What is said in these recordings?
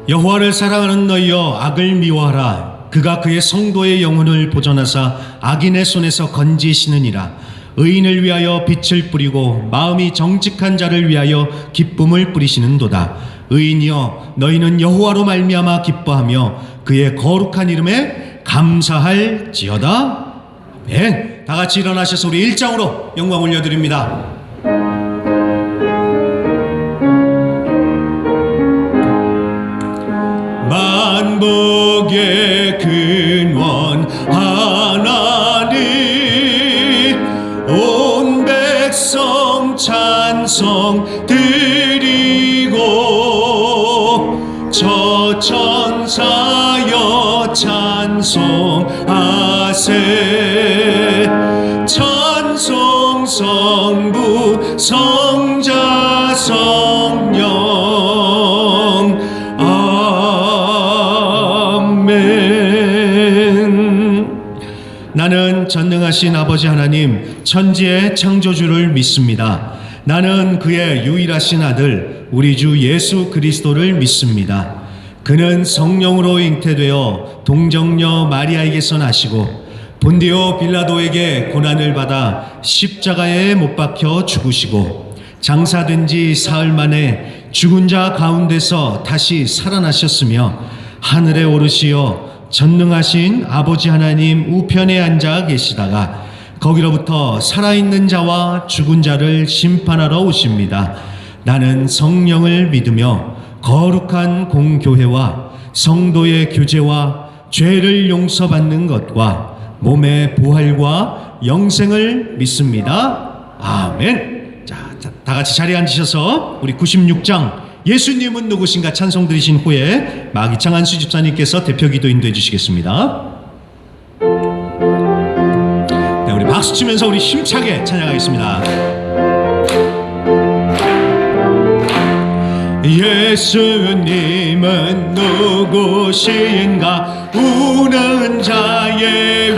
여호와를 사랑하는 너희여, 악을 미워하라. 그가 그의 성도의 영혼을 보존하사 악인의 손에서 건지시느니라. 의인을 위하여 빛을 뿌리고 마음이 정직한 자를 위하여 기쁨을 뿌리시는도다. 의인이여, 너희는 여호와로 말미암아 기뻐하며 그의 거룩한 이름에 감사할지어다. 아멘. 다 같이 일어나셔서 우리 1장으로 영광 올려드립니다. 만복의 근원 하나님, 온 백성 찬송 드리고 저 천사여 찬송하세. 찬송 성부 성자 성령. 나는 전능하신 아버지 하나님, 천지의 창조주를 믿습니다. 나는 그의 유일하신 아들 우리 주 예수 그리스도를 믿습니다. 그는 성령으로 잉태되어 동정녀 마리아에게서 나시고 본디오 빌라도에게 고난을 받아 십자가에 못 박혀 죽으시고 장사된 지 사흘 만에 죽은 자 가운데서 다시 살아나셨으며 하늘에 오르시어 전능하신 아버지 하나님 우편에 앉아 계시다가 거기로부터 살아있는 자와 죽은 자를 심판하러 오십니다. 나는 성령을 믿으며 거룩한 공교회와 성도의 교제와 죄를 용서받는 것과 몸의 부활과 영생을 믿습니다. 아멘. 자, 다 같이 자리에 앉으셔서 우리 96장 예수님은 누구신가 찬송 들으신 후에 마기창 안수 집사님께서 대표 기도 인도해 주시겠습니다. 네, 우리 박수 치면서 우리 힘차게 찬양하겠습니다. 예수님은 누구신가? 우는 자의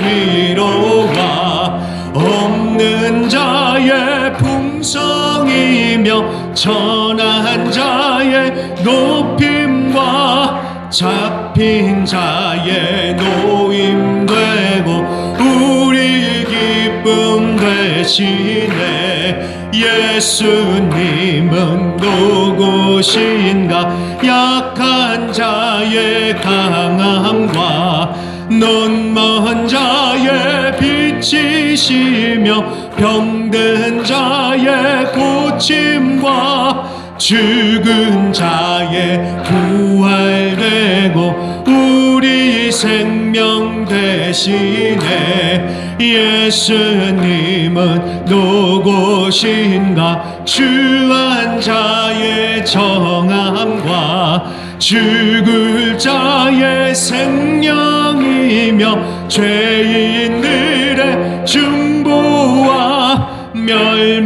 위로와 없는 자의 풍성이며 천한 자의 높임과 잡힌 자의 노임되고 우리 기쁨 되시네. 예수님은 누구신가? 약한 자의 강함과 눈먼 자의 빛이시며 병든 자의 고침과 죽은 자의 부활되고 우리 생명 되시네. 예수님은 누구신가? 주한 자의 정함과 죽을 자의 생명이며 죄인들의 중보와 멸망자의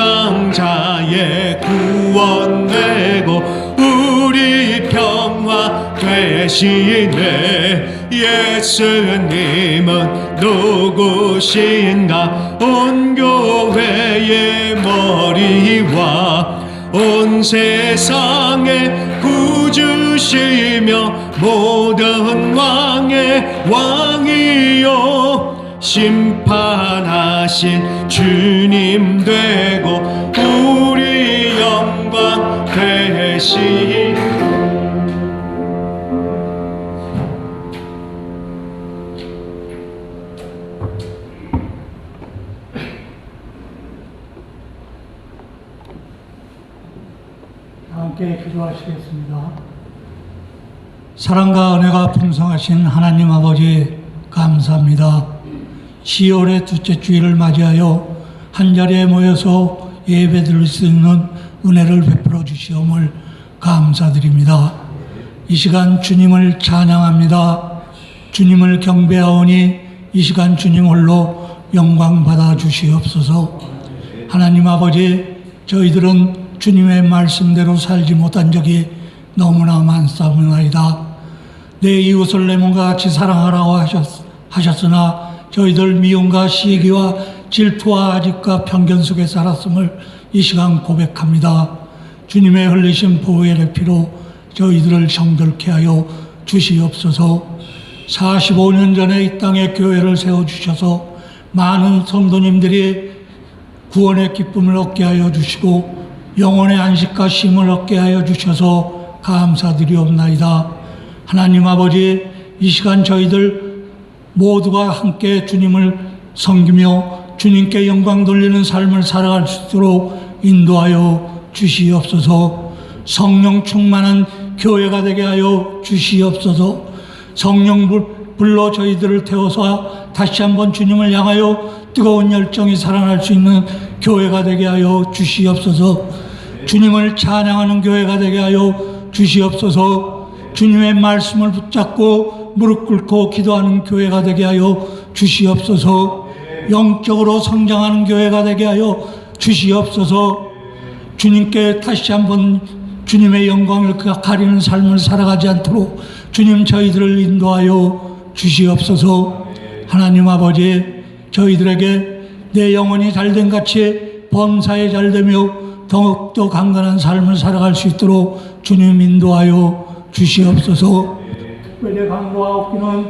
구원되고 우리 평화 되시네. 예수님은 누구신가? 온 교회의 머리와 온 세상의 구주시며 모든 왕의 왕이요 심판하신 주님 되고 우리 영광 되시. 함께 기도하시겠습니다. 사랑과 은혜가 풍성하신 하나님 아버지 감사합니다. 10월의 둘째 주일을 맞이하여 한자리에 모여서 예배드릴 수 있는 은혜를 베풀어 주시옵을 감사드립니다. 이 시간 주님을 찬양합니다. 주님을 경배하오니 이 시간 주님 홀로 영광 받아 주시옵소서. 하나님 아버지, 저희들은 주님의 말씀대로 살지 못한 적이 너무나 많사옵나이다. 내 이웃을 내 몸과 같이 사랑하라고 하셨으나 저희들 미움과 시기와 질투와 아집과 편견 속에 살았음을 이 시간 고백합니다. 주님의 흘리신 보혈의 피로 저희들을 정결케 하여 주시옵소서. 45년 전에 이 땅에 교회를 세워주셔서 많은 성도님들이 구원의 기쁨을 얻게 하여 주시고 영혼의 안식과 쉼을 얻게 하여 주셔서 감사드리옵나이다. 하나님 아버지, 이 시간 저희들 모두가 함께 주님을 섬기며 주님께 영광 돌리는 삶을 살아갈 수 있도록 인도하여 주시옵소서. 성령 충만한 교회가 되게 하여 주시옵소서. 성령 불러 저희들을 태워서 다시 한번 주님을 향하여 뜨거운 열정이 살아날 수 있는 교회가 되게 하여 주시옵소서. 주님을 찬양하는 교회가 되게 하여 주시옵소서. 주님의 말씀을 붙잡고 무릎 꿇고 기도하는 교회가 되게 하여 주시옵소서. 영적으로 성장하는 교회가 되게 하여 주시옵소서. 주님께 다시 한번 주님의 영광을 가리는 삶을 살아가지 않도록 주님 저희들을 인도하여 주시옵소서. 하나님 아버지, 저희들에게 내 영혼이 잘된 같이 범사에 잘되며 더욱더 강건한 삶을 살아갈 수 있도록 주님 인도하여 주시옵소서. 특별히 강조하옵기는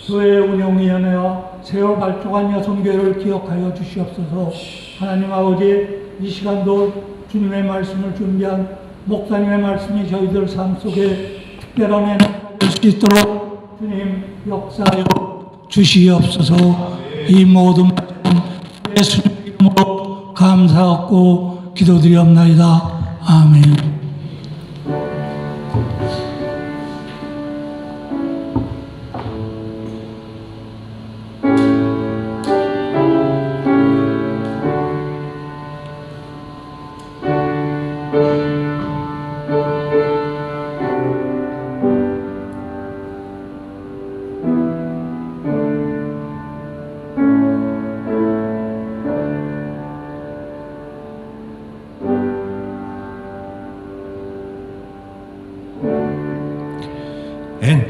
교회 운영위원회와 새로 발족한 여성교회를 기억하여 주시옵소서. 하나님 아버지, 이 시간도 주님의 말씀을 준비한 목사님의 말씀이 저희들 삶 속에 특별한 은혜를 받을 수 있도록 주님 역사하여 주시옵소서. 이 모든 말씀 예수님 이름으로 감사하고 기도드리옵나이다. 아멘.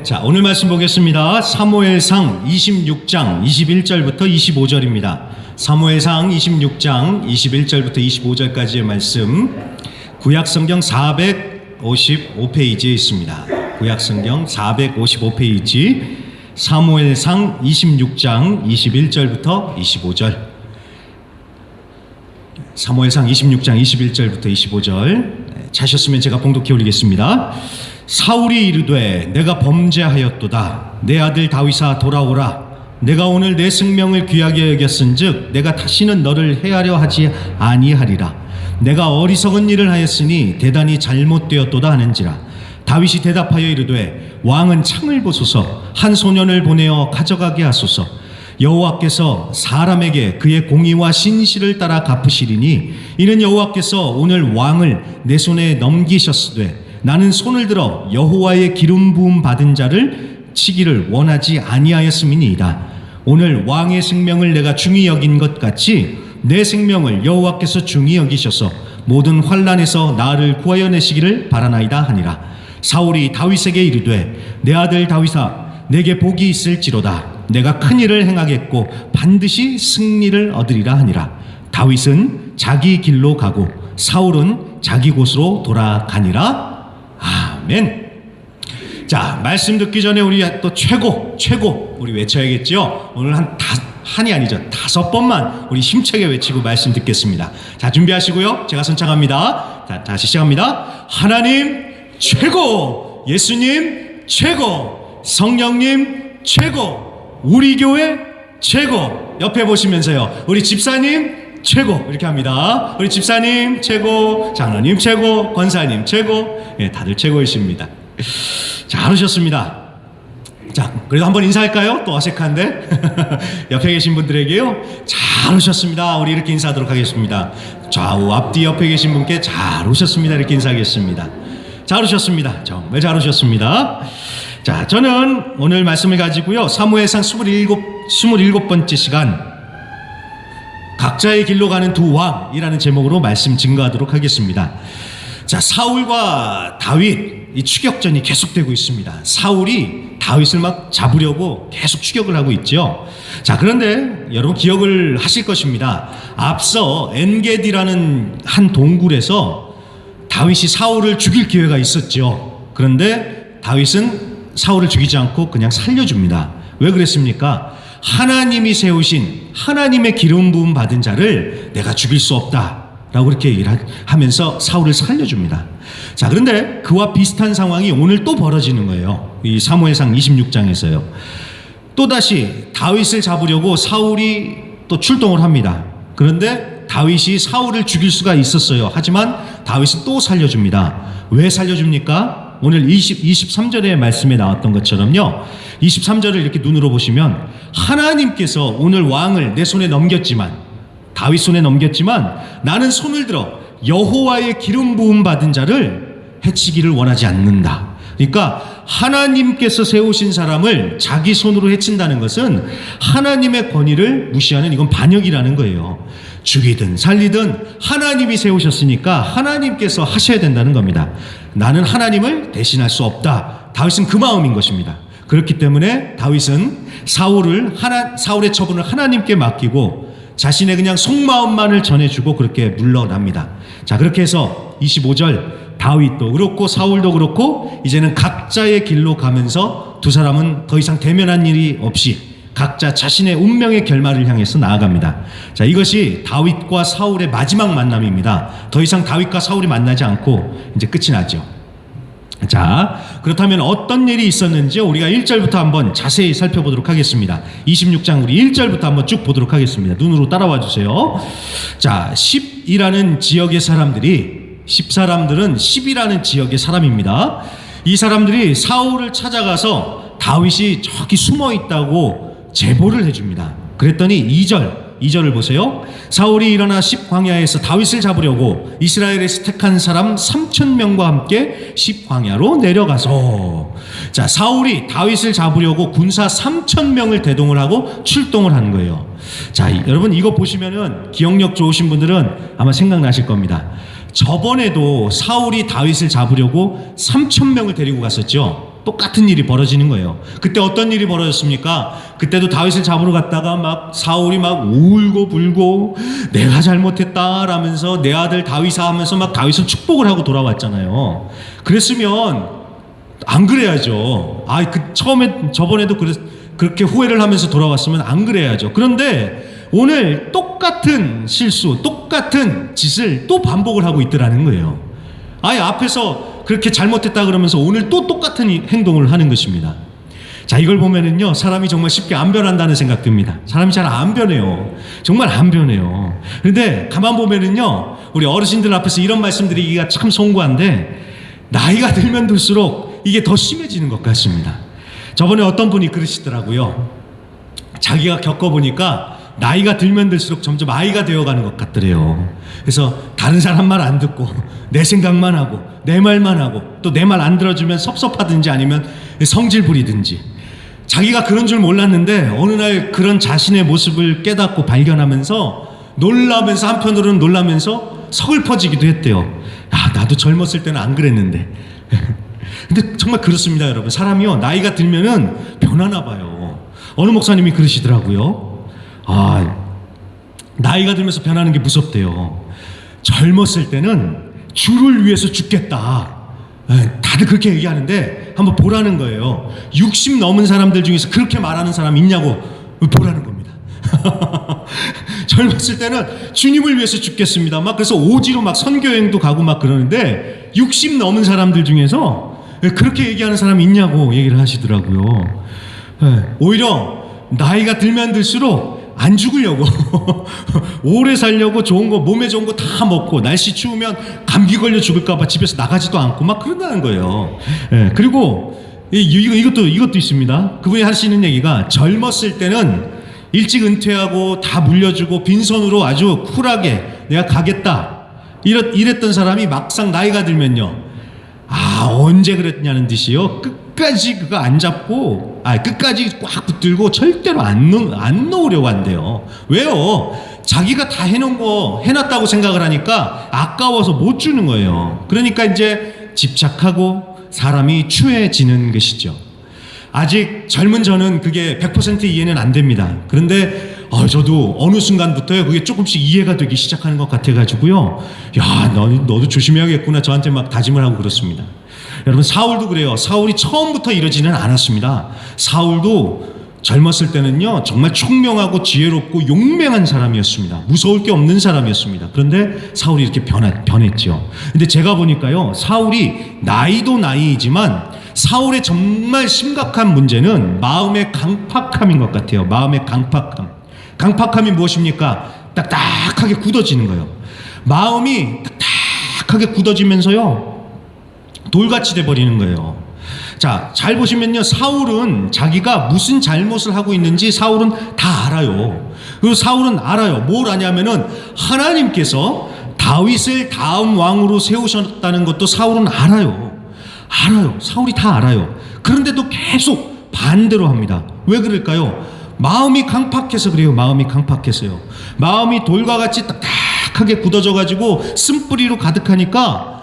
자, 오늘 말씀 보겠습니다. 사무엘상 26장 21절부터 25절입니다. 사무엘상 26장 21절부터 25절까지의 말씀, 구약성경 455페이지에 있습니다. 구약성경 455페이지, 사무엘상 26장 21절부터 25절. 사무엘상 26장 21절부터 25절. 찾으셨으면 제가 봉독해 올리겠습니다. 사울이 이르되 내가 범죄하였도다. 내 아들 다윗아 돌아오라. 내가 오늘 내 생명을 귀하게 여겼은즉 내가 다시는 너를 해하려 하지 아니하리라. 내가 어리석은 일을 하였으니 대단히 잘못되었도다 하는지라. 다윗이 대답하여 이르되 왕은 창을 보소서. 한 소년을 보내어 가져가게 하소서. 여호와께서 사람에게 그의 공의와 신실을 따라 갚으시리니 이는 여호와께서 오늘 왕을 내 손에 넘기셨으되 나는 손을 들어 여호와의 기름 부음 받은 자를 치기를 원하지 아니하였음이니이다. 오늘 왕의 생명을 내가 중히 여긴 것 같이 내 생명을 여호와께서 중히 여기셔서 모든 환난에서 나를 구하여 내시기를 바라나이다 하니라. 사울이 다윗에게 이르되 내 아들 다윗아 내게 복이 있을지로다. 내가 큰 일을 행하겠고 반드시 승리를 얻으리라 하니라. 다윗은 자기 길로 가고 사울은 자기 곳으로 돌아가니라. 아멘. 자, 말씀 듣기 전에 우리 또 최고 우리 외쳐야겠죠. 오늘 한이 아니죠, 5번만 우리 힘차게 외치고 말씀 듣겠습니다. 자, 준비하시고요. 제가 선창합니다. 자, 다시 시작합니다. 하나님 최고, 예수님 최고, 성령님 최고, 우리 교회 최고. 옆에 보시면서요, 우리 집사님 최고, 이렇게 합니다. 우리 집사님 최고, 장로님 최고, 권사님 최고. 예, 다들 최고이십니다. 잘하셨습니다. 자, 그래도 한번 인사할까요? 또 어색한데. 옆에 계신 분들에게요. 잘 오셨습니다. 우리 이렇게 인사하도록 하겠습니다. 좌우 앞뒤 옆에 계신 분께 잘 오셨습니다. 이렇게 인사하겠습니다. 잘 오셨습니다. 정말 잘 오셨습니다. 자, 저는 오늘 말씀을 가지고요. 사무엘상 27번째 시간 각자의 길로 가는 두 왕이라는 제목으로 말씀 증거하도록 하겠습니다. 자, 사울과 다윗 이 추격전이 계속되고 있습니다. 사울이 다윗을 막 잡으려고 계속 추격을 하고 있죠. 자, 그런데 여러분 기억을 하실 것입니다. 앞서 엔게디라는 한 동굴에서 다윗이 사울을 죽일 기회가 있었죠. 그런데 다윗은 사울을 죽이지 않고 그냥 살려줍니다. 왜 그랬습니까? 하나님이 세우신 하나님의 기름 부음 받은 자를 내가 죽일 수 없다 라고 그렇게 얘기를 하면서 사울을 살려줍니다. 자, 그런데 그와 비슷한 상황이 오늘 또 벌어지는 거예요. 이 사무엘상 26장에서요. 또다시 다윗을 잡으려고 사울이 또 출동을 합니다. 그런데 다윗이 사울을 죽일 수가 있었어요. 하지만 다윗은 또 살려줍니다. 왜 살려줍니까? 오늘 23절의 말씀에 나왔던 것처럼요. 23절을 이렇게 눈으로 보시면 하나님께서 오늘 왕을 내 손에 넘겼지만 다윗 손에 넘겼지만 나는 손을 들어 여호와의 기름 부음 받은 자를 해치기를 원하지 않는다. 그러니까 하나님께서 세우신 사람을 자기 손으로 해친다는 것은 하나님의 권위를 무시하는 이건 반역이라는 거예요. 죽이든 살리든 하나님이 세우셨으니까 하나님께서 하셔야 된다는 겁니다. 나는 하나님을 대신할 수 없다. 다윗은 그 마음인 것입니다. 그렇기 때문에 다윗은 사울의 처분을 하나님께 맡기고 자신의 그냥 속마음만을 전해주고 그렇게 물러납니다. 자, 그렇게 해서 25절 다윗도 그렇고 사울도 그렇고 이제는 각자의 길로 가면서 두 사람은 더 이상 대면한 일이 없이 각자 자신의 운명의 결말을 향해서 나아갑니다. 자, 이것이 다윗과 사울의 마지막 만남입니다. 더 이상 다윗과 사울이 만나지 않고 이제 끝이 나죠. 자, 그렇다면 어떤 일이 있었는지 우리가 1절부터 한번 자세히 살펴보도록 하겠습니다. 26장 우리 1절부터 한번 쭉 보도록 하겠습니다. 눈으로 따라와 주세요. 자, 10이라는 지역의 사람들은 10이라는 지역의 사람입니다. 이 사람들이 사울을 찾아가서 다윗이 저기 숨어 있다고 제보를 해줍니다. 그랬더니 2절을 보세요. 사울이 일어나 십광야에서 다윗을 잡으려고 이스라엘에서 택한 사람 3,000명과 함께 십광야로 내려가서, 자, 사울이 다윗을 잡으려고 군사 3,000명을 대동을 하고 출동을 하는 거예요. 자, 여러분 이거 보시면은 기억력 좋으신 분들은 아마 생각나실 겁니다. 저번에도 사울이 다윗을 잡으려고 3,000명을 데리고 갔었죠. 똑같은 일이 벌어지는 거예요. 그때 어떤 일이 벌어졌습니까? 그때도 다윗을 잡으러 갔다가 막 사울이 막 울고 불고 내가 잘못했다라면서 내 아들 다윗아 하면서 막 다윗을 축복을 하고 돌아왔잖아요. 그랬으면 안 그래야죠. 저번에도 그렇게 후회를 하면서 돌아왔으면 안 그래야죠. 그런데 오늘 똑같은 실수, 똑같은 짓을 또 반복을 하고 있더라는 거예요. 앞에서 그렇게 잘못했다 그러면서 오늘 또 똑같은 행동을 하는 것입니다. 자, 이걸 보면은요, 사람이 정말 쉽게 안 변한다는 생각 듭니다. 사람이 잘 안 변해요. 정말 안 변해요. 그런데 가만 보면은요, 우리 어르신들 앞에서 이런 말씀 드리기가 참 송구한데 나이가 들면 들수록 이게 더 심해지는 것 같습니다. 저번에 어떤 분이 그러시더라고요. 자기가 겪어보니까 나이가 들면 들수록 점점 아이가 되어가는 것 같더래요. 그래서 다른 사람 말 안 듣고 내 생각만 하고 내 말만 하고 또 내 말 안 들어주면 섭섭하든지 아니면 성질 부리든지, 자기가 그런 줄 몰랐는데 어느 날 그런 자신의 모습을 깨닫고 발견하면서 놀라면서, 한편으로는 놀라면서 서글퍼지기도 했대요. 나도 젊었을 때는 안 그랬는데. 근데 정말 그렇습니다, 여러분. 사람이요, 나이가 들면은 변하나 봐요. 어느 목사님이 그러시더라고요. 나이가 들면서 변하는 게 무섭대요. 젊었을 때는 주를 위해서 죽겠다. 다들 그렇게 얘기하는데 한번 보라는 거예요. 60 넘은 사람들 중에서 그렇게 말하는 사람 있냐고 보라는 겁니다. 젊었을 때는 주님을 위해서 죽겠습니다. 막 그래서 오지로 막 선교여행도 가고 막 그러는데 60 넘은 사람들 중에서 그렇게 얘기하는 사람이 있냐고 얘기를 하시더라고요. 오히려 나이가 들면 들수록 안 죽으려고 오래 살려고 좋은 거, 몸에 좋은 거 다 먹고, 날씨 추우면 감기 걸려 죽을까 봐 집에서 나가지도 않고 막 그런다는 거예요. 그리고 이것도 있습니다. 그분이 하시는 얘기가 젊었을 때는 일찍 은퇴하고 다 물려주고 빈손으로 아주 쿨하게 내가 가겠다 이랬던 사람이 막상 나이가 들면요, 언제 그랬냐는 듯이요, 끝까지 그거 안 잡고 끝까지 꽉 붙들고 절대로 안 놓으려고 한대요. 왜요? 자기가 다 해놨다고 생각을 하니까 아까워서 못 주는 거예요. 그러니까 이제 집착하고 사람이 추해지는 것이죠. 아직 젊은 저는 그게 100% 이해는 안 됩니다. 그런데 저도 어느 순간부터요, 그게 조금씩 이해가 되기 시작하는 것 같아가지고요, 야, 너도 조심해야겠구나, 저한테 막 다짐을 하고 그렇습니다. 여러분, 사울도 그래요. 사울이 처음부터 이러지는 않았습니다. 사울도 젊었을 때는요, 정말 총명하고 지혜롭고 용맹한 사람이었습니다. 무서울 게 없는 사람이었습니다. 그런데 사울이 이렇게 변했죠. 근데 제가 보니까요, 사울이 나이도 나이이지만 사울의 정말 심각한 문제는 마음의 강팍함인 것 같아요. 마음의 강팍함. 강팍함이 무엇입니까? 딱딱하게 굳어지는 거예요. 마음이 딱딱하게 굳어지면서요, 돌같이 돼버리는 거예요. 자, 잘 보시면요, 사울은 자기가 무슨 잘못을 하고 있는지 사울은 다 알아요. 그리고 사울은 알아요. 뭘 아냐면은 하나님께서 다윗을 다음 왕으로 세우셨다는 것도 사울은 알아요. 사울이 다 알아요. 그런데도 계속 반대로 합니다. 왜 그럴까요? 마음이 강팍해서 그래요. 마음이 강팍해서요. 마음이 돌과 같이 딱딱하게 굳어져 가지고 쓴뿌리로 가득하니까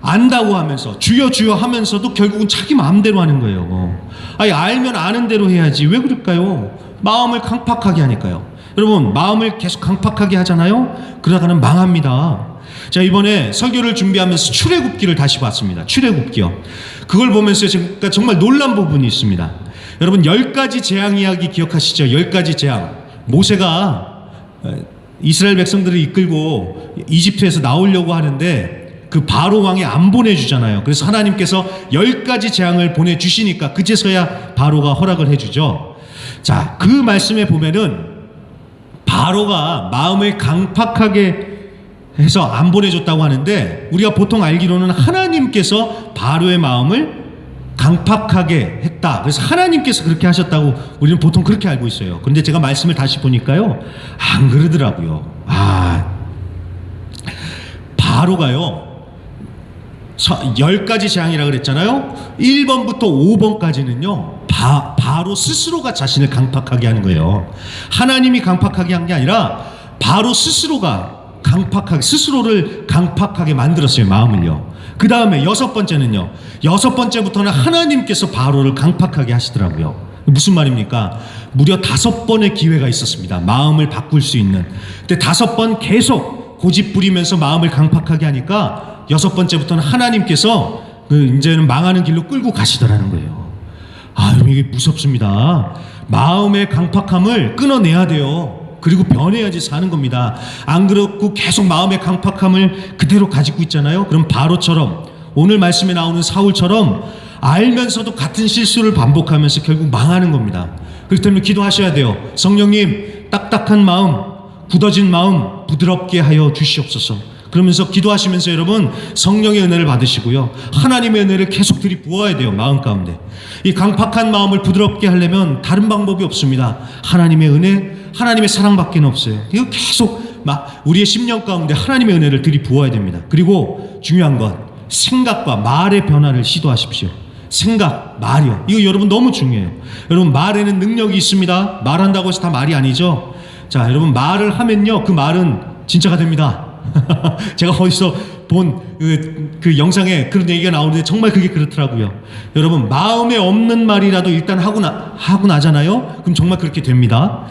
안다고 하면서 주여 주여 하면서도 결국은 자기 마음대로 하는 거예요. 알면 아는 대로 해야지. 왜 그럴까요? 마음을 강팍하게 하니까요. 여러분, 마음을 계속 강팍하게 하잖아요. 그러다가는 망합니다. 자, 이번에 설교를 준비하면서 출애굽기를 다시 봤습니다. 출애굽기요. 그걸 보면서 제가 정말 놀란 부분이 있습니다. 여러분, 10가지 재앙 이야기 기억하시죠? 10가지 재앙. 모세가 이스라엘 백성들을 이끌고 이집트에서 나오려고 하는데 그 바로 왕이 안 보내주잖아요. 그래서 하나님께서 10가지 재앙을 보내주시니까 그제서야 바로가 허락을 해주죠. 자, 그 말씀에 보면은 바로가 마음을 강팍하게 해서 안 보내줬다고 하는데, 우리가 보통 알기로는 하나님께서 바로의 마음을 강팍하게 했다. 그래서 하나님께서 그렇게 하셨다고 우리는 보통 그렇게 알고 있어요. 그런데 제가 말씀을 다시 보니까요, 안 그러더라고요. 바로가요, 10가지 재앙이라 그랬잖아요. 1번부터 5번까지는요, 바로 스스로가 자신을 강팍하게 하는 거예요. 하나님이 강팍하게 한 게 아니라 바로 스스로가 스스로를 강팍하게 만들었어요. 마음을요. 그 다음에 6번째는요, 6번째부터는 하나님께서 바로를 강팍하게 하시더라고요. 무슨 말입니까? 무려 5번의 기회가 있었습니다. 마음을 바꿀 수 있는. 근데 5번 계속 고집 부리면서 마음을 강팍하게 하니까 6번째부터는 하나님께서 이제는 망하는 길로 끌고 가시더라는 거예요. 여러분, 이게 무섭습니다. 마음의 강팍함을 끊어내야 돼요. 그리고 변해야지 사는 겁니다. 안 그렇고 계속 마음의 강팍함을 그대로 가지고 있잖아요. 그럼 바로처럼, 오늘 말씀에 나오는 사울처럼 알면서도 같은 실수를 반복하면서 결국 망하는 겁니다. 그렇기 때문에 기도하셔야 돼요. 성령님, 딱딱한 마음, 굳어진 마음 부드럽게 하여 주시옵소서. 그러면서 기도하시면서 여러분, 성령의 은혜를 받으시고요, 하나님의 은혜를 계속 들이부어야 돼요. 마음 가운데 이 강팍한 마음을 부드럽게 하려면 다른 방법이 없습니다. 하나님의 은혜, 하나님의 사랑밖에 없어요. 이거 계속 우리의 심령 가운데 하나님의 은혜를 들이부어야 됩니다. 그리고 중요한 건 생각과 말의 변화를 시도하십시오. 생각, 말이요. 이거 여러분 너무 중요해요. 여러분, 말에는 능력이 있습니다. 말한다고 해서 다 말이 아니죠. 자, 여러분, 말을 하면요, 그 말은 진짜가 됩니다. 제가 어디서 본 그 영상에 그런 얘기가 나오는데 정말 그게 그렇더라고요. 여러분, 마음에 없는 말이라도 일단 하고 나잖아요. 그럼 정말 그렇게 됩니다.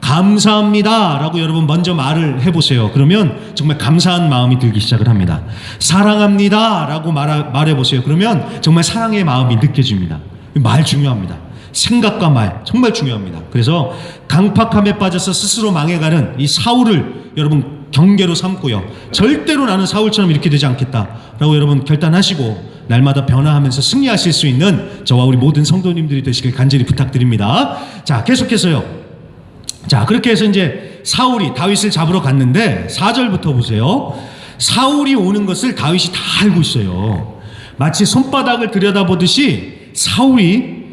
감사합니다 라고 여러분 먼저 말을 해보세요. 그러면 정말 감사한 마음이 들기 시작을 합니다. 사랑합니다 라고 말해보세요. 그러면 정말 사랑의 마음이 느껴집니다. 말 중요합니다. 생각과 말 정말 중요합니다. 그래서 강팍함에 빠져서 스스로 망해가는 이 사울을 여러분 경계로 삼고요, 절대로 나는 사울처럼 이렇게 되지 않겠다라고 여러분 결단하시고 날마다 변화하면서 승리하실 수 있는 저와 우리 모든 성도님들이 되시길 간절히 부탁드립니다. 자, 계속해서요. 자, 그렇게 해서 이제 사울이 다윗을 잡으러 갔는데 4절부터 보세요. 사울이 오는 것을 다윗이 다 알고 있어요. 마치 손바닥을 들여다보듯이 사울이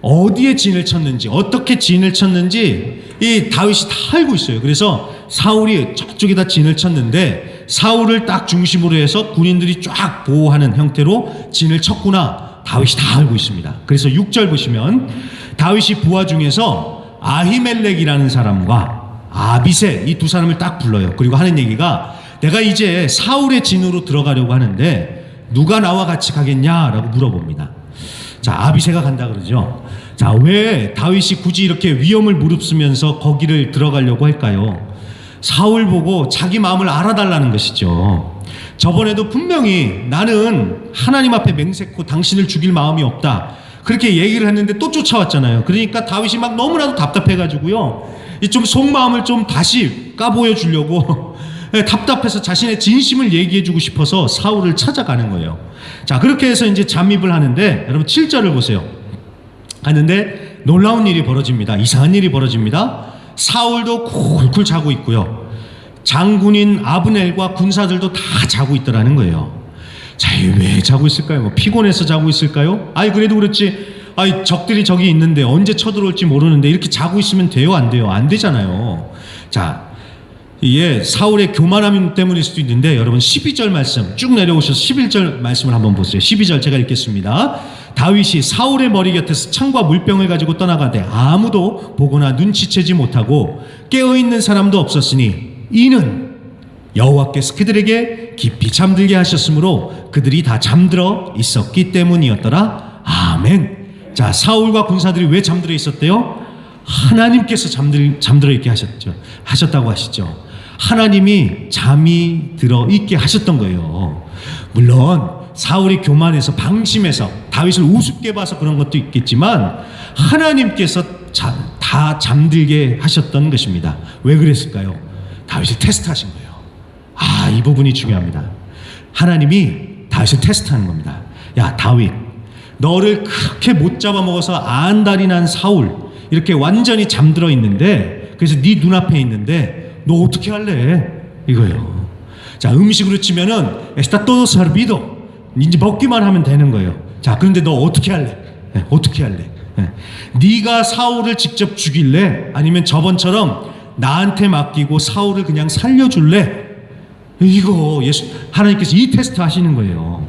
어디에 진을 쳤는지, 어떻게 진을 쳤는지 이 다윗이 다 알고 있어요. 그래서 사울이 저쪽에다 진을 쳤는데 사울을 딱 중심으로 해서 군인들이 쫙 보호하는 형태로 진을 쳤구나, 다윗이 다 알고 있습니다. 그래서 6절 보시면 다윗이 부하 중에서 아히멜렉이라는 사람과 아비새, 이 두 사람을 딱 불러요. 그리고 하는 얘기가, 내가 이제 사울의 진으로 들어가려고 하는데 누가 나와 같이 가겠냐라고 물어봅니다. 자, 아비새가 간다 그러죠. 자, 왜 다윗이 굳이 이렇게 위험을 무릅쓰면서 거기를 들어가려고 할까요? 사울 보고 자기 마음을 알아달라는 것이죠. 저번에도 분명히 나는 하나님 앞에 맹세코 당신을 죽일 마음이 없다, 그렇게 얘기를 했는데 또 쫓아왔잖아요. 그러니까 다윗이 막 너무나도 답답해가지고요, 좀 속마음을 좀 다시 까보여 주려고 답답해서 자신의 진심을 얘기해주고 싶어서 사울을 찾아가는 거예요. 자, 그렇게 해서 이제 잠입을 하는데, 여러분 7절을 보세요. 하는데 놀라운 일이 벌어집니다. 이상한 일이 벌어집니다. 사울도 쿨쿨 자고 있고요, 장군인 아브넬과 군사들도 다 자고 있더라는 거예요. 자, 왜 자고 있을까요? 뭐 피곤해서 자고 있을까요? 아이, 그래도 그렇지, 아이, 적들이 저기 있는데 언제 쳐들어올지 모르는데 이렇게 자고 있으면 돼요, 안 돼요? 안 되잖아요. 자, 이게 사울의 교만함 때문일 수도 있는데, 여러분 12절 말씀 쭉 내려오셔서 11절 말씀을 한번 보세요. 12절 제가 읽겠습니다. 다윗이 사울의 머리 곁에서 창과 물병을 가지고 떠나가되 아무도 보거나 눈치채지 못하고 깨어있는 사람도 없었으니 이는 여호와께서 그들에게 깊이 잠들게 하셨으므로 그들이 다 잠들어 있었기 때문이었더라. 아멘. 자, 사울과 군사들이 왜 잠들어 있었대요? 하나님께서 잠들어 있게 하셨다고 하시죠. 하나님이 잠이 들어 있게 하셨던 거예요. 물론 사울이 교만해서 방심해서 다윗을 우습게 봐서 그런 것도 있겠지만 하나님께서 다 잠들게 하셨던 것입니다. 왜 그랬을까요? 다윗을 테스트하신 거예요. 아, 이 부분이 중요합니다. 하나님이 다윗을 테스트하는 겁니다. 야, 다윗, 너를 그렇게 못 잡아먹어서 안달이 난 사울, 이렇게 완전히 잠들어 있는데, 그래서 네 눈앞에 있는데 너 어떻게 할래? 이거예요. 자, 음식으로 치면은 está todo servido, 이제 먹기만 하면 되는 거예요. 자, 그런데 너 어떻게 할래? 네, 어떻게 할래? 네. 네가 사울을 직접 죽일래? 아니면 저번처럼 나한테 맡기고 사울을 그냥 살려줄래? 이거 하나님께서 이 테스트 하시는 거예요.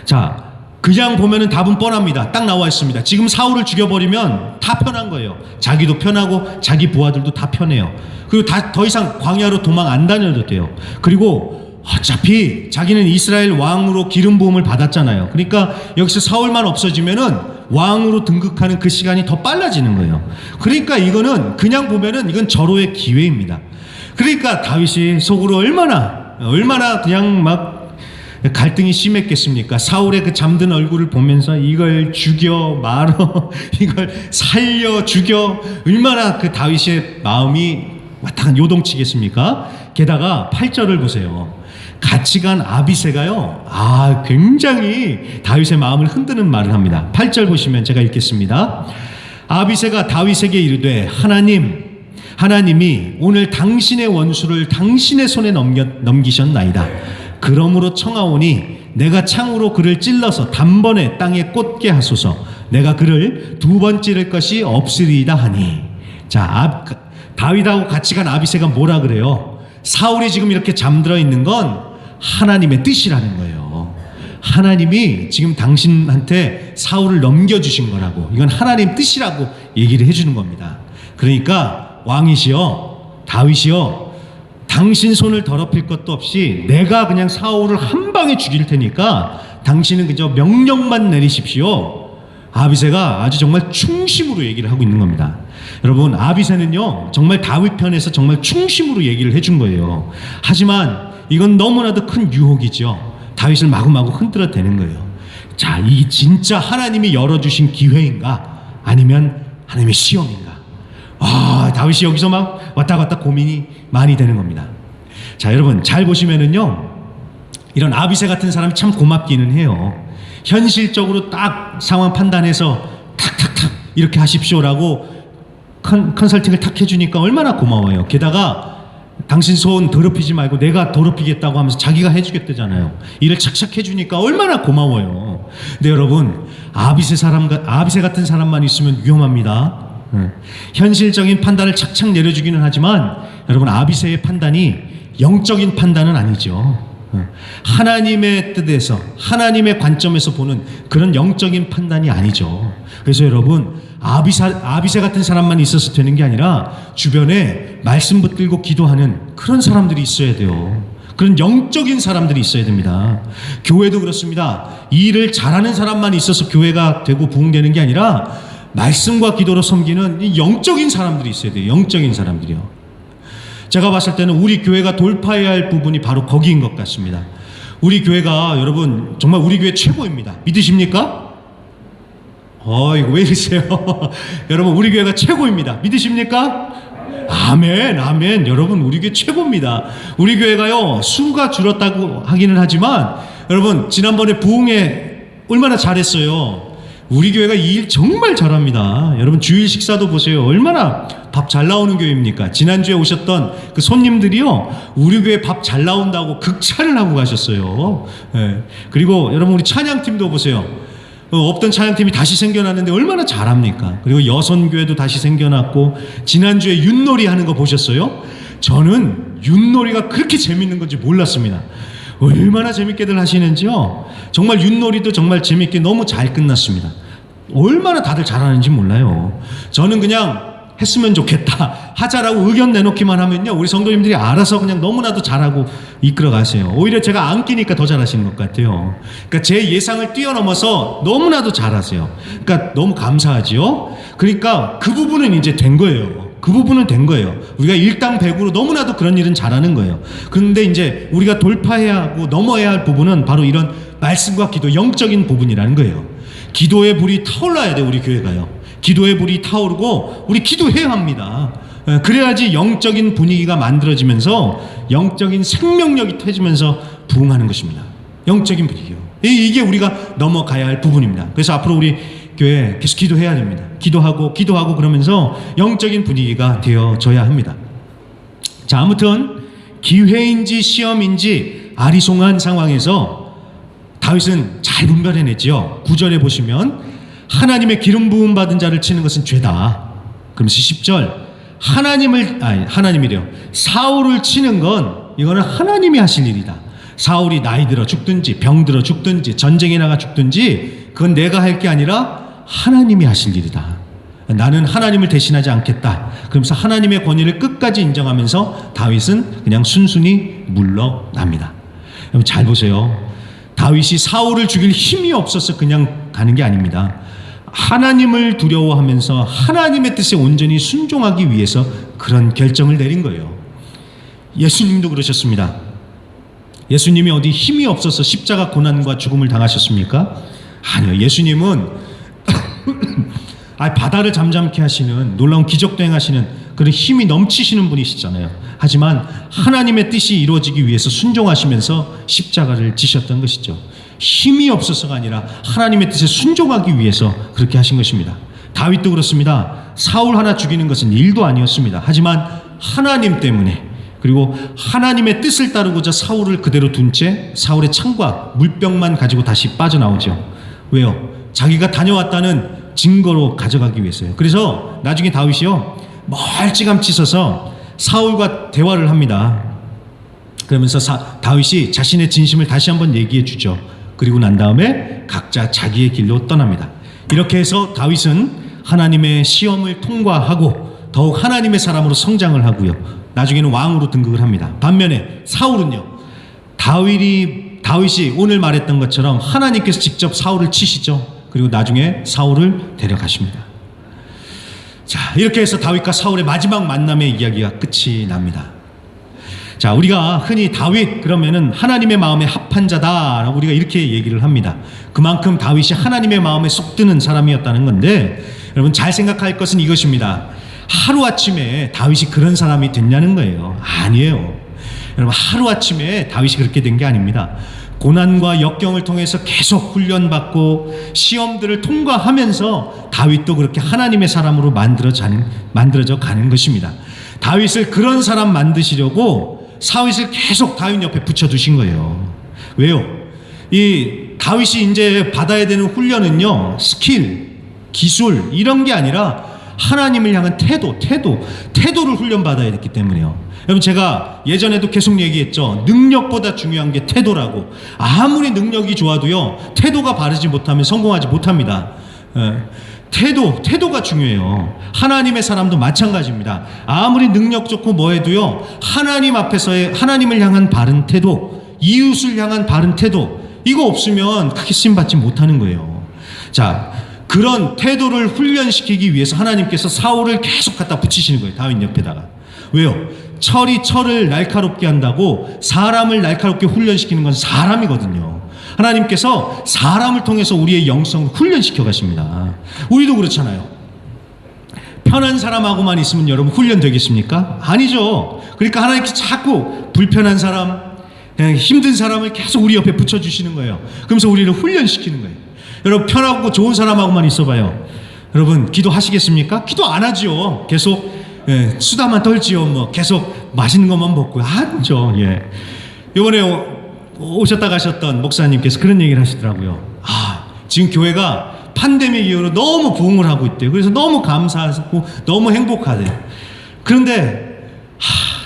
자, 그냥 보면은 답은 뻔합니다. 딱 나와 있습니다. 지금 사울을 죽여버리면 다 편한 거예요. 자기도 편하고 자기 부하들도 다 편해요. 그리고 더 이상 광야로 도망 안 다녀도 돼요. 그리고 어차피 자기는 이스라엘 왕으로 기름 부음을 받았잖아요. 그러니까 여기서 사울만 없어지면은 왕으로 등극하는 그 시간이 더 빨라지는 거예요. 그러니까 이거는 그냥 보면은 이건 절호의 기회입니다. 그러니까 다윗이 속으로 얼마나 그냥 막 갈등이 심했겠습니까? 사울의 그 잠든 얼굴을 보면서 이걸 죽여 말어, 이걸 살려 죽여, 얼마나 그 다윗의 마음이 왔다 요동치겠습니까? 게다가 8절을 보세요. 같이 간 아비새가요, 굉장히 다윗의 마음을 흔드는 말을 합니다. 8절 보시면 제가 읽겠습니다. 아비새가 다윗에게 이르되 하나님이 오늘 당신의 원수를 당신의 손에 넘기셨나이다. 그러므로 청하오니 내가 창으로 그를 찔러서 단번에 땅에 꽂게 하소서. 내가 그를 두 번 찌를 것이 없으리이다 하니. 자, 다윗하고 같이 간 아비새가 뭐라 그래요? 사울이 지금 이렇게 잠들어 있는 건 하나님의 뜻이라는 거예요. 하나님이 지금 당신한테 사울을 넘겨주신 거라고, 이건 하나님 뜻이라고 얘기를 해주는 겁니다. 그러니까 왕이시여, 다윗이여, 당신 손을 더럽힐 것도 없이 내가 그냥 사울을 한 방에 죽일 테니까 당신은 그저 명령만 내리십시오. 아비새가 아주 정말 충심으로 얘기를 하고 있는 겁니다. 여러분, 아비새는요 정말 다윗 편에서 정말 충심으로 얘기를 해준 거예요. 하지만 이건 너무나도 큰 유혹이죠. 다윗을 마구마구 흔들어대는 거예요. 자, 이 진짜 하나님이 열어주신 기회인가, 아니면 하나님의 시험인가? 다윗이 여기서 막 왔다 갔다 고민이 많이 되는 겁니다. 자, 여러분 잘 보시면은요, 이런 아비새 같은 사람이 참 고맙기는 해요. 현실적으로 딱 상황 판단해서 탁탁탁 이렇게 하십시오라고 컨설팅을 탁 해주니까 얼마나 고마워요. 게다가 당신 손 더럽히지 말고 내가 더럽히겠다고 하면서 자기가 해주겠다잖아요. 일을 착착 해주니까 얼마나 고마워요. 근데 여러분, 아비새 같은 사람만 있으면 위험합니다. 현실적인 판단을 착착 내려주기는 하지만 여러분, 아비새의 판단이 영적인 판단은 아니죠. 하나님의 뜻에서, 하나님의 관점에서 보는 그런 영적인 판단이 아니죠. 그래서 여러분, 아비새 같은 사람만 있어서 되는 게 아니라 주변에 말씀 붙들고 기도하는 그런 사람들이 있어야 돼요. 그런 영적인 사람들이 있어야 됩니다. 교회도 그렇습니다. 이 일을 잘하는 사람만 있어서 교회가 되고 부흥되는 게 아니라 말씀과 기도로 섬기는 이 영적인 사람들이 있어야 돼요. 영적인 사람들이요. 제가 봤을 때는 우리 교회가 돌파해야 할 부분이 바로 거기인 것 같습니다. 우리 교회가 여러분 정말 우리 교회 최고입니다. 믿으십니까? 이거 왜 이러세요? 여러분, 우리 교회가 최고입니다. 믿으십니까? 아멘, 아멘. 여러분, 우리 교회 최고입니다. 우리 교회가요, 수가 줄었다고 하기는 하지만 여러분, 지난번에 부흥회 얼마나 잘했어요. 우리 교회가 이 일 정말 잘합니다. 여러분, 주일 식사도 보세요. 얼마나 밥 잘 나오는 교회입니까? 지난주에 오셨던 그 손님들이요, 우리 교회 밥 잘 나온다고 극찬을 하고 가셨어요. 네. 그리고 여러분, 우리 찬양팀도 보세요. 없던 찬양팀이 다시 생겨났는데 얼마나 잘합니까? 그리고 여선교회도 다시 생겨났고, 지난주에 윷놀이 하는 거 보셨어요? 저는 윷놀이가 그렇게 재밌는 건지 몰랐습니다. 얼마나 재밌게들 하시는지요. 정말 윷놀이도 정말 재밌게 너무 잘 끝났습니다. 얼마나 다들 잘하는지 몰라요. 저는 그냥 했으면 좋겠다, 하자라고 의견 내놓기만 하면요, 우리 성도님들이 알아서 그냥 너무나도 잘하고 이끌어 가세요. 오히려 제가 안 끼니까 더 잘하시는 것 같아요. 그러니까 제 예상을 뛰어넘어서 너무나도 잘하세요. 그러니까 너무 감사하지요. 그러니까 그 부분은 이제 된 거예요. 그 부분은 된 거예요. 우리가 일당백으로 너무나도 그런 일은 잘하는 거예요. 그런데 이제 우리가 돌파해야 하고 넘어야 할 부분은 바로 이런 말씀과 기도, 영적인 부분이라는 거예요. 기도의 불이 타올라야 돼요. 우리 교회가요. 기도의 불이 타오르고 우리 기도해야 합니다. 그래야지 영적인 분위기가 만들어지면서 영적인 생명력이 터지면서 부흥하는 것입니다. 영적인 분위기요. 이게 우리가 넘어가야 할 부분입니다. 그래서 앞으로 우리 교회 계속 기도해야 됩니다. 기도하고 그러면서 영적인 분위기가 되어져야 합니다. 자, 아무튼 기회인지 시험인지 아리송한 상황에서 다윗은 잘 분별해냈죠. 9절에 보시면 하나님의 기름 부음 받은 자를 치는 것은 죄다. 그러면서 10절 하나님이래요. 사울을 치는 건 이거는 하나님이 하실 일이다. 사울이 나이 들어 죽든지 병 들어 죽든지 전쟁에 나가 죽든지 그건 내가 할 게 아니라 하나님이 하실 일이다. 나는 하나님을 대신하지 않겠다. 그러면서 하나님의 권위를 끝까지 인정하면서 다윗은 그냥 순순히 물러납니다. 여러분 잘 보세요. 다윗이 사울을 죽일 힘이 없어서 그냥 가는 게 아닙니다. 하나님을 두려워하면서 하나님의 뜻에 온전히 순종하기 위해서 그런 결정을 내린 거예요. 예수님도 그러셨습니다. 예수님이 어디 힘이 없어서 십자가 고난과 죽음을 당하셨습니까? 아니요. 예수님은 바다를 잠잠케 하시는 놀라운 기적도 행하시는 그런 힘이 넘치시는 분이시잖아요. 하지만 하나님의 뜻이 이루어지기 위해서 순종하시면서 십자가를 지셨던 것이죠. 힘이 없어서가 아니라 하나님의 뜻에 순종하기 위해서 그렇게 하신 것입니다. 다윗도 그렇습니다. 사울 하나 죽이는 것은 일도 아니었습니다. 하지만 하나님 때문에, 그리고 하나님의 뜻을 따르고자 사울을 그대로 둔 채 사울의 창과 물병만 가지고 다시 빠져나오죠. 왜요? 자기가 다녀왔다는 증거로 가져가기 위해서요. 그래서 나중에 다윗이요, 멀찌감치 서서 사울과 대화를 합니다. 그러면서 다윗이 자신의 진심을 다시 한번 얘기해 주죠. 그리고 난 다음에 각자 자기의 길로 떠납니다. 이렇게 해서 다윗은 하나님의 시험을 통과하고 더욱 하나님의 사람으로 성장을 하고요. 나중에는 왕으로 등극을 합니다. 반면에 사울은요, 다윗이 오늘 말했던 것처럼 하나님께서 직접 사울을 치시죠. 그리고 나중에 사울을 데려가십니다. 자, 이렇게 해서 다윗과 사울의 마지막 만남의 이야기가 끝이 납니다. 자, 우리가 흔히 다윗 그러면은 하나님의 마음에 합한 자다라고 우리가 이렇게 얘기를 합니다. 그만큼 다윗이 하나님의 마음에 쏙 드는 사람이었다는 건데, 여러분 잘 생각할 것은 이것입니다. 하루아침에 다윗이 그런 사람이 됐냐는 거예요. 아니에요. 여러분, 하루아침에 다윗이 그렇게 된 게 아닙니다. 고난과 역경을 통해서 계속 훈련받고 시험들을 통과하면서 다윗도 그렇게 하나님의 사람으로 만들어져 가는 것입니다. 다윗을 그런 사람 만드시려고 사윗을 계속 다윗 옆에 붙여두신 거예요. 왜요? 이 다윗이 이제 받아야 되는 훈련은요, 스킬, 기술 이런 게 아니라 하나님을 향한 태도를 훈련받아야 됐기 때문에요. 여러분, 제가 예전에도 계속 얘기했죠. 능력보다 중요한 게 태도라고. 아무리 능력이 좋아도요, 태도가 바르지 못하면 성공하지 못합니다. 태도가 중요해요. 하나님의 사람도 마찬가지입니다. 아무리 능력 좋고 뭐 해도요, 하나님 앞에서의 하나님을 향한 바른 태도, 이웃을 향한 바른 태도, 이거 없으면 크게 쓰임받지 못하는 거예요. 자, 그런 태도를 훈련시키기 위해서 하나님께서 사울을 계속 갖다 붙이시는 거예요. 다윗 옆에다가. 왜요? 철이 철을 날카롭게 한다고 사람을 날카롭게 훈련시키는 건 사람이거든요. 하나님께서 사람을 통해서 우리의 영성을 훈련시켜 가십니다. 우리도 그렇잖아요. 편한 사람하고만 있으면 여러분 훈련되겠습니까? 아니죠. 그러니까 하나님께서 자꾸 불편한 사람, 힘든 사람을 계속 우리 옆에 붙여주시는 거예요. 그러면서 우리를 훈련시키는 거예요. 여러분, 편하고 좋은 사람하고만 있어봐요. 여러분, 기도하시겠습니까? 기도 안 하죠. 계속 수다만 떨지요. 뭐 계속 맛있는 것만 먹고 하죠. 예. 이번에 오셨다 가셨던 목사님께서 그런 얘기를 하시더라고요. 지금 교회가 팬데믹 이후로 너무 부흥을 하고 있대요. 그래서 너무 감사하고 너무 행복하대요. 그런데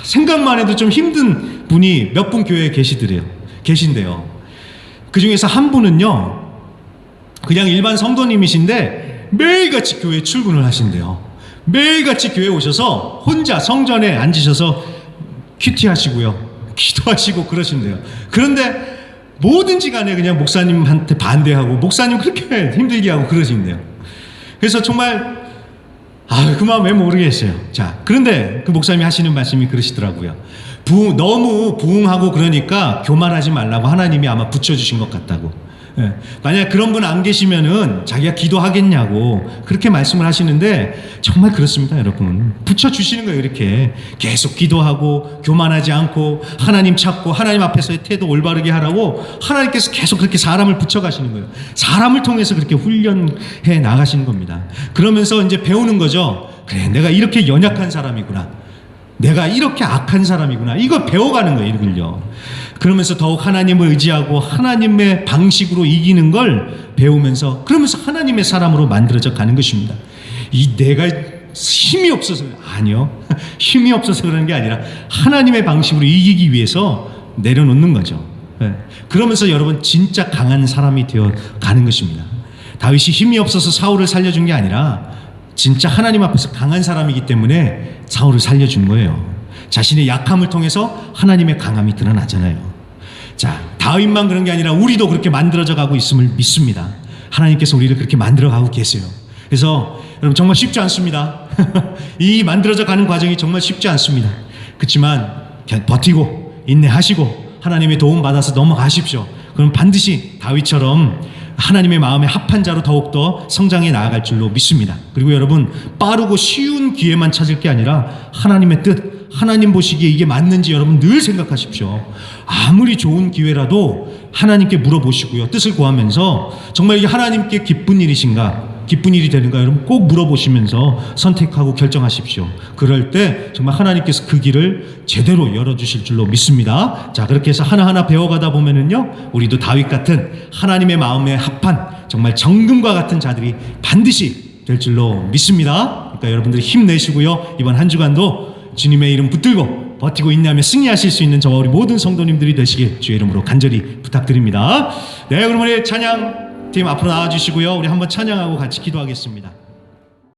생각만 해도 좀 힘든 분이 몇 분 교회에 계신데요. 그 중에서 한 분은요, 그냥 일반 성도님이신데 매일같이 교회에 출근을 하신대요. 매일같이 교회에 오셔서 혼자 성전에 앉으셔서 큐티 하시고요, 기도하시고 그러신대요. 그런데 뭐든지 간에 그냥 목사님한테 반대하고 목사님 그렇게 힘들게 하고 그러신대요. 그래서 정말 그 마음 왜 모르겠어요. 자, 그런데 그 목사님이 하시는 말씀이 그러시더라고요. 너무 부흥하고 그러니까 교만하지 말라고 하나님이 아마 붙여주신 것 같다고. 만약 그런 분 안 계시면은 자기가 기도하겠냐고 그렇게 말씀을 하시는데, 정말 그렇습니다. 여러분, 붙여주시는 거예요. 이렇게 계속 기도하고 교만하지 않고 하나님 찾고 하나님 앞에서의 태도 올바르게 하라고 하나님께서 계속 그렇게 사람을 붙여가시는 거예요. 사람을 통해서 그렇게 훈련해 나가시는 겁니다. 그러면서 이제 배우는 거죠. 그래, 내가 이렇게 연약한 사람이구나, 내가 이렇게 악한 사람이구나, 이거 배워가는 거예요. 이걸요. 그러면서 더욱 하나님을 의지하고 하나님의 방식으로 이기는 걸 배우면서, 그러면서 하나님의 사람으로 만들어져 가는 것입니다. 내가 힘이 없어서, 아니요, 힘이 없어서 그러는 게 아니라 하나님의 방식으로 이기기 위해서 내려놓는 거죠. 그러면서 여러분, 진짜 강한 사람이 되어 가는 것입니다. 다윗이 힘이 없어서 사울을 살려준 게 아니라 진짜 하나님 앞에서 강한 사람이기 때문에 사울을 살려준 거예요. 자신의 약함을 통해서 하나님의 강함이 드러나잖아요. 자, 다윗만 그런 게 아니라 우리도 그렇게 만들어져 가고 있음을 믿습니다. 하나님께서 우리를 그렇게 만들어 가고 계세요. 그래서 여러분, 정말 쉽지 않습니다. 이 만들어져 가는 과정이 정말 쉽지 않습니다. 그렇지만 버티고 인내하시고 하나님의 도움 받아서 넘어가십시오. 그럼 반드시 다윗처럼 하나님의 마음에 합한 자로 더욱더 성장해 나아갈 줄로 믿습니다. 그리고 여러분, 빠르고 쉬운 기회만 찾을 게 아니라 하나님의 뜻, 하나님 보시기에 이게 맞는지 여러분 늘 생각하십시오. 아무리 좋은 기회라도 하나님께 물어보시고요, 뜻을 구하면서 정말 이게 하나님께 기쁜 일이신가, 기쁜 일이 되는가 여러분 꼭 물어보시면서 선택하고 결정하십시오. 그럴 때 정말 하나님께서 그 길을 제대로 열어주실 줄로 믿습니다. 자, 그렇게 해서 하나하나 배워가다 보면은요, 우리도 다윗 같은 하나님의 마음에 합한 정말 정금과 같은 자들이 반드시 될 줄로 믿습니다. 그러니까 여러분들이 힘내시고요, 이번 한 주간도 주님의 이름 붙들고 버티고 인내하며 승리하실 수 있는 저와 우리 모든 성도님들이 되시길 주의 이름으로 간절히 부탁드립니다. 네, 그럼 우리 찬양팀 앞으로 나와주시고요, 우리 한번 찬양하고 같이 기도하겠습니다.